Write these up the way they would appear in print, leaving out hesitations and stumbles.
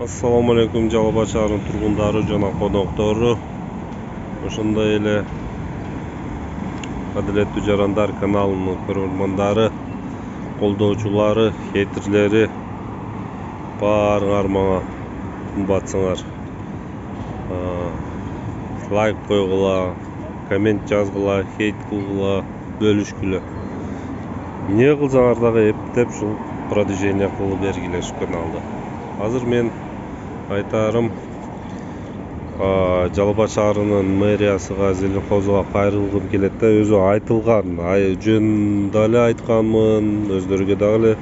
Assalamu alaikum Жалал Абад шаарынын тургундары жана коноктору. Ошондой эле Адилеттүү Жарандар каналынын көрөрмандары, колдоочулары, хейтерлери баарыңар мага кымбатсыңар. Лайк койгула, коммент жазгыла, хейт кылгыла, бөлүшкүлө. Эмне кылсаңар дагы эптеп ушул продвижение кылып бергиле ушу каналды. Азыр мен айтарым, Жалал Абад шаарынын мэриясыга, Зеленхозуга кайрылгым келет да. Өзү айтылган, жөн дагы айтканмын, өздөрүгө дагы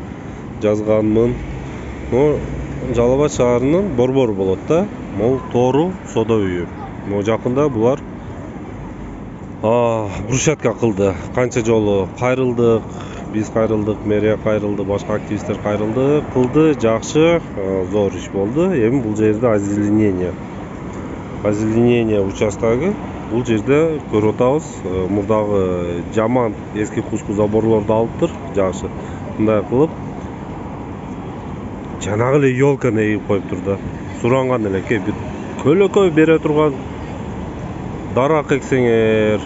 жазганмын. Жалал Абад шаарынын борбору болот да. Могул Тоору соода үйү. Жакында булар брусчатка кылды. Канча жолу кайрылдык, биз кайрылдык, мэрия кайрылды, башка активисттер кайрылды, кылды, жакшы, зор иш болду. Эми бул жерде озеленение участогу, бул жерде көрүп атабыз, мурдагы жаман эски куску заборлорду алыптыр, жакшы. Мындай кылып жанагы эле ёлканы эгип коюптур да. Суранган элекке бир көлөкөй бере турган дарак эксеңер,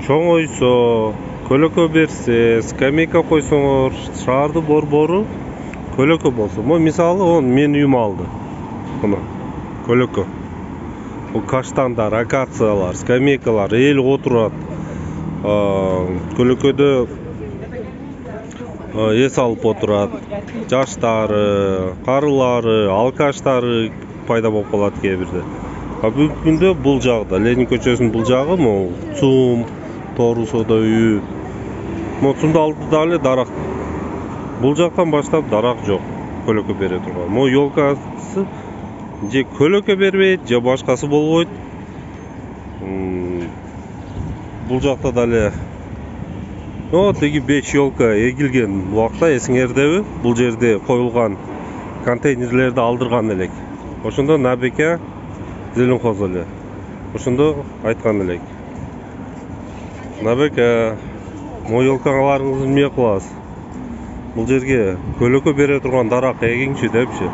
чоңойсо, көлөкө берсе, скамейка койсоңор, шаардын борбору көлөкө болсо. Мисалы, он мен үйүм алды. Мына көлөкө. Бул каштандар, акациялар, скамейкалар, эл отурат. Көлөкөдө эс алып отурат. Жаштары, карылары, алкаштары пайда болуп калат кээ бирде. Бүгүнкү күндө бул жагда, Ленин көчөсүнүн бул жагы могул ЦУМ, Тоору соода үйү. ЦУМдун алдыда эле дарак. Бул жактан баштап дарак жок, көлөкө бере турган. Ёлкасы же көлөкө бербейт, же башкасы болбойт. Бул жакта дале тиги 5 ёлка эгилген убакта эсиңердеби? Бул жерде коюлган контейнерлерди алдырган элек. Ошондо Набеке Зеленхоз эле. Ошондо айткан элек. Набеке, ёлкаларыңызды эмне кыласыз? Бул жерге көлөкө бере турган дарак эгиңчи депчи.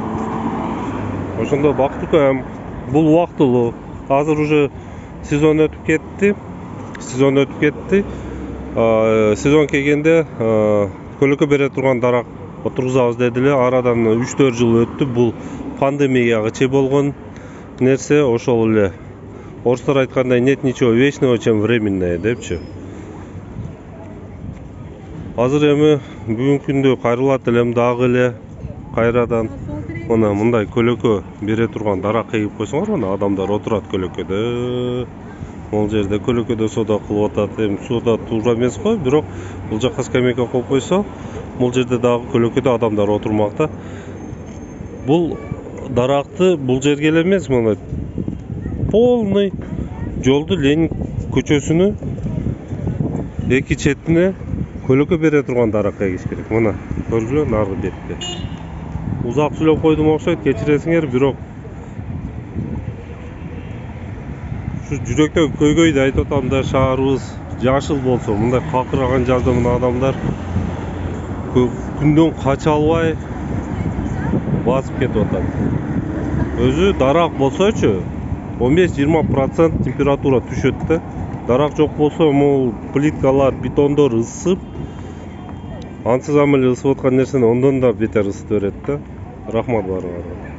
Ошондо бактыкам, бул убактылуу. Азыр уже сезон өтүп кетти. Сезон келгенде көлөкө бере турган дарак отургузабыз дедиле. Арадан 3-4 жыл өттү. Бул пандемияга чей болгон нерсе, ошол эле. Орустар айткандай, нет ничего вечного, чем временное депчи. Азыр эми бүгүнкү күндө кайрылат элем дагы эле кайрадан. Мына мындай көлөкө бере турган дарак эгип койсоңор, мына адамдар отурат көлөкөдө. Бул жерде көлөкөдө соода кылып атат. Эми соода туура эмес го, бирок бул жакка скамейка коюп койсо, бул жерде дагы көлөкөдө адамдар отурмакта. Бул даракты бул жерге эле эмес, мына полный жолду Ленин көчөсүнүн эки четине көлөкө бере турган дарак эгиш керек. Мына көргүлө, наркы бетте. Узак сүйлөп койдум окшойт, кечиресиңер, бирок ушу жүрөктөгү көйгөйдү айтып атам да, шаарыбыз жашыл болсо, мындай какыраган жазда мына адамдар күндөн кача албай басып кетип атат. Өзү дарак болсочу 15-20% температура түшөт да. Дарак жок болсо, могул плиткалар, бетондор ысып, ансыз амеле ысып аткан нерсени ондон да бетер ысытып берет да. Рахмат баарыңарга.